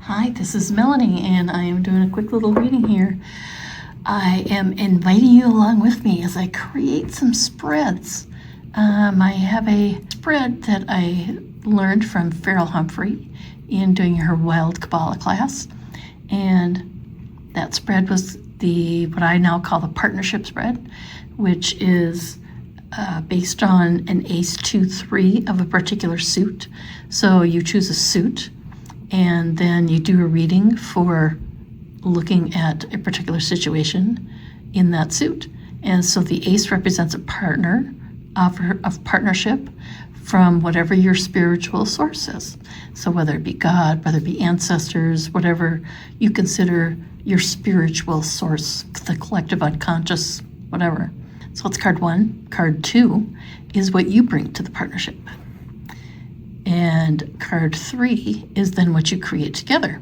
Hi, this is Melanie, and I am doing a quick little reading here. I am inviting you along with me as I create some spreads. I have a spread that I learned from Farrell Humphrey in doing her Wild Kabbalah class, and that spread was what I now call the partnership spread, which is based on an ace 2-3 of a particular suit. So you choose a suit, and then you do a reading for looking at a particular situation in that suit. And so the ace represents a partner of partnership from whatever your spiritual source is. So whether it be God, whether it be ancestors, whatever you consider your spiritual source, the collective unconscious, whatever. So it's card 1. Card 2 is what you bring to the partnership. And card 3 is then what you create together.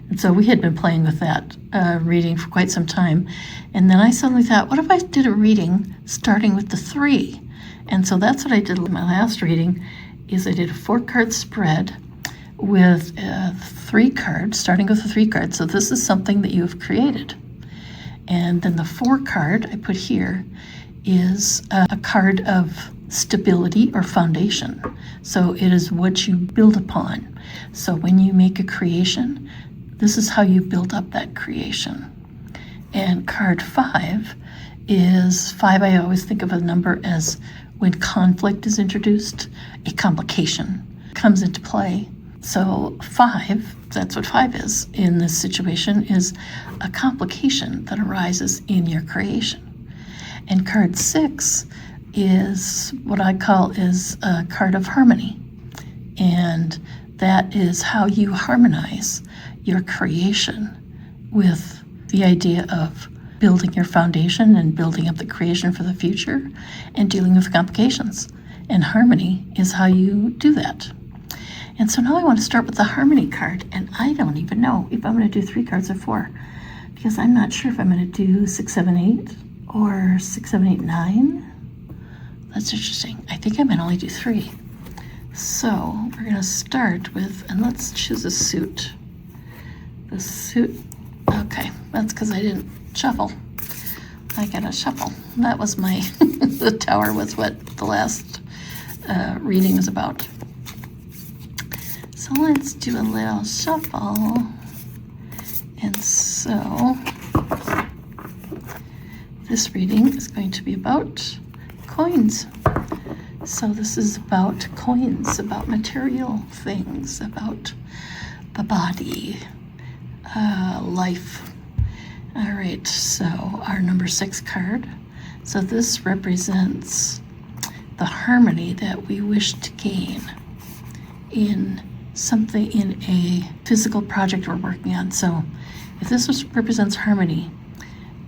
And so we had been playing with that reading for quite some time. And then I suddenly thought, what if I did a reading starting with the 3? And so that's what I did with my last reading, is I did a 4-card spread with 3 cards, starting with the 3 cards. So this is something that you have created. And then the 4 card I put here is a card of stability or foundation. So it is what you build upon. So when you make a creation, this is how you build up that creation. And card 5 is 5. I always think of a number as when conflict is introduced, a complication comes into play. So 5, that's what 5 is in this situation, is a complication that arises in your creation. And card 6 is what I call is a card of harmony. And that is how you harmonize your creation with the idea of building your foundation and building up the creation for the future and dealing with complications. And harmony is how you do that. And so now I want to start with the harmony card, and I don't even know if I'm going to do 3 cards or 4, because I'm not sure if I'm going to do 6, 7, 8 or 6, 7, 8, 9. That's interesting. I think I might only do 3. So we're going to start with, and let's choose a suit. The suit, okay, that's because I didn't shuffle. I gotta shuffle. That was my, the tower was what the last reading was about. So let's do a little shuffle. And so this reading is going to be about coins. So this is about coins, about material things, about the body, life. All right, so our number 6 card. So this represents the harmony that we wish to gain in something, in a physical project we're working on. So if this represents harmony,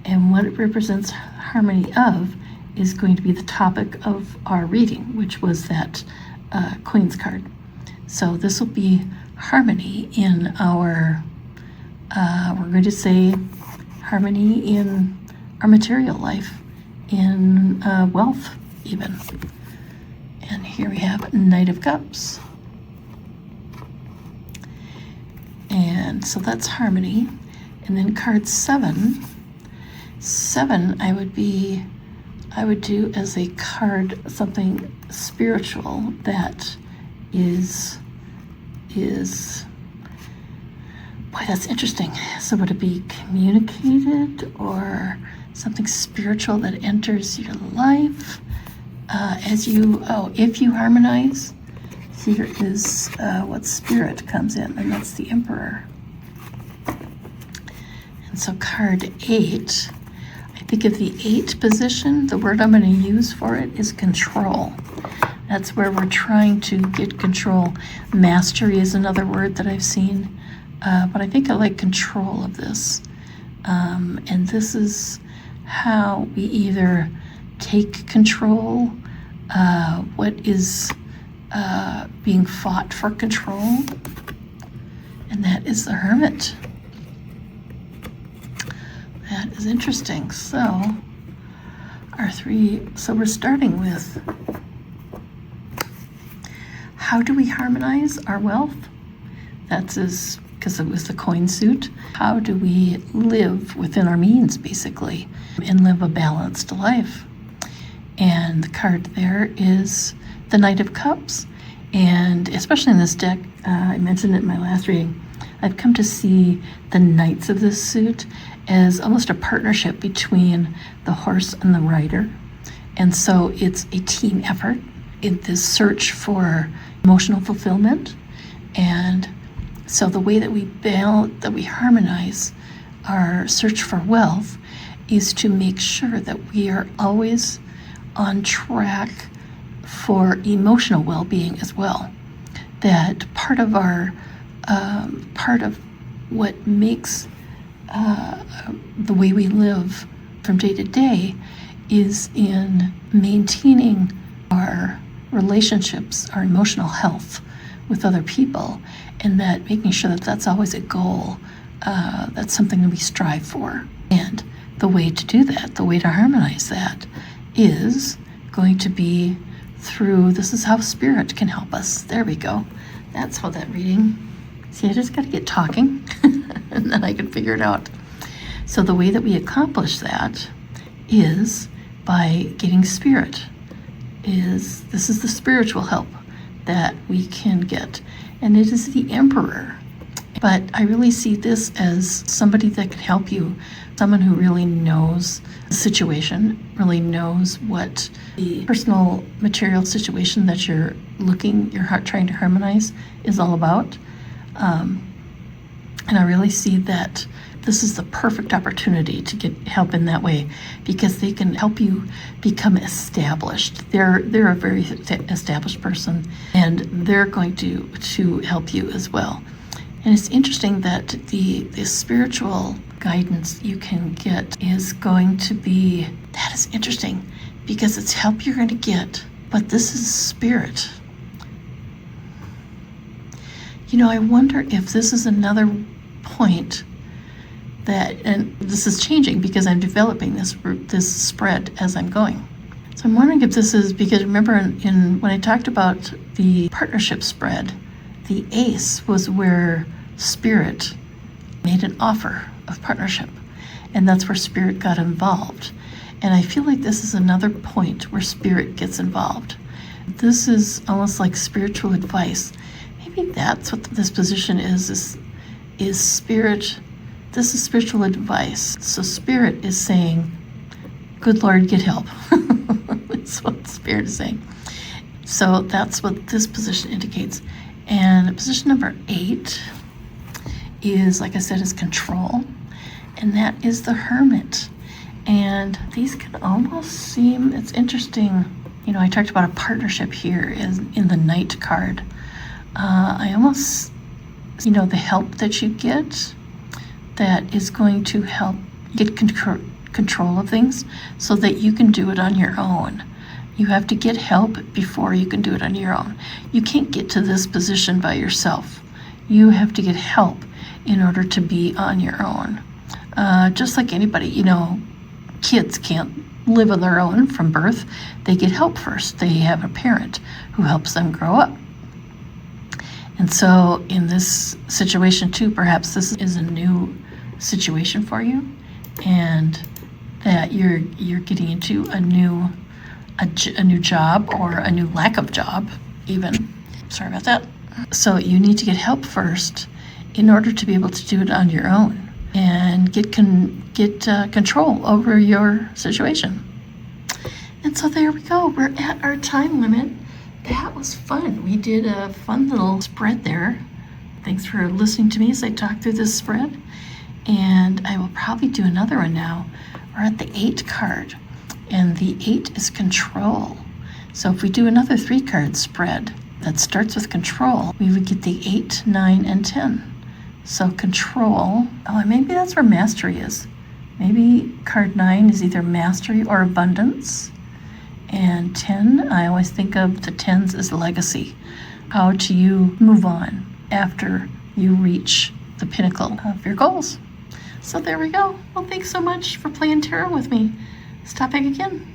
and what it represents harmony of is going to be the topic of our reading, which was that Queen's card. So this will be harmony in our, we're going to say harmony in our material life, in wealth even. And here we have Knight of Cups. And so that's harmony. And then card 7. 7 I would do as a card something spiritual that is boy, that's interesting. So would it be communicated or something spiritual that enters your life as you, if you harmonize? Here is what spirit comes in, and that's the Emperor. And so card 8, I think of the 8 position, the word I'm going to use for it is control. That's where we're trying to get control. Mastery is another word that I've seen, but I think I like control of this. And this is how we either take control, what is being fought for control, and that is the Hermit. That is interesting. So our 3, so we're starting with, how do we harmonize our wealth? That's as because it was the coin suit. How do we live within our means, basically, and live a balanced life? And the card there is the Knight of Cups. And especially in this deck, I mentioned it in my last reading, I've come to see the knights of this suit as almost a partnership between the horse and the rider. And so it's a team effort in this search for emotional fulfillment. And so the way that we harmonize our search for wealth is to make sure that we are always on track for emotional well-being as well. That part of what makes the way we live from day to day is in maintaining our relationships, our emotional health with other people, and that making sure that that's always a goal, that's something that we strive for. And the way to do that, the way to harmonize that, is going to be through, this is how spirit can help us. There we go. That's how that reading. See, I just got to get talking and then I can figure it out. So the way that we accomplish that is by getting spirit. This is the spiritual help that we can get. And it is the Emperor. But I really see this as somebody that can help you, someone who really knows the situation, really knows what the personal material situation that you're trying to harmonize is all about. And I really see that this is the perfect opportunity to get help in that way, because they can help you become established. They're a very established person, and they're going to help you as well. And it's interesting that the spiritual guidance you can get is going to be, that is interesting, because it's help you're going to get, but this is spirit. I wonder if this is another point that, and this is changing because I'm developing this spread as I'm going. So I'm wondering if this is, because remember when I talked about the partnership spread, the ace was where spirit made an offer of partnership, and that's where spirit got involved. And I feel like this is another point where spirit gets involved. This is almost like spiritual advice. Maybe that's what this position is spirit. This is spiritual advice. So spirit is saying, good Lord, get help. That's what spirit is saying. So that's what this position indicates. And position number 8 is, like I said, is control. And that is the Hermit. And these can almost seem, it's interesting. I talked about a partnership here in the Knight card. I almost, the help that you get that is going to help get control of things so that you can do it on your own. You have to get help before you can do it on your own. You can't get to this position by yourself. You have to get help in order to be on your own. Just like anybody, kids can't live on their own from birth. They get help first. They have a parent who helps them grow up. And so in this situation too, perhaps this is a new situation for you, and that you're getting into a new job, or a new lack of job even. Sorry about that. So you need to get help first in order to be able to do it on your own and get control over your situation. And so there we go. We're at our time limit. That was fun. We did a fun little spread there. Thanks for listening to me as I talk through this spread. And I will probably do another one now. We're at the 8 card. And the 8 is control. So if we do another 3-card spread that starts with control, we would get the 8, 9, and 10. So control, maybe that's where mastery is. Maybe card 9 is either mastery or abundance. And 10, I always think of the 10s as legacy. How do you move on after you reach the pinnacle of your goals? So there we go. Well, thanks so much for playing tarot with me. Stop back again.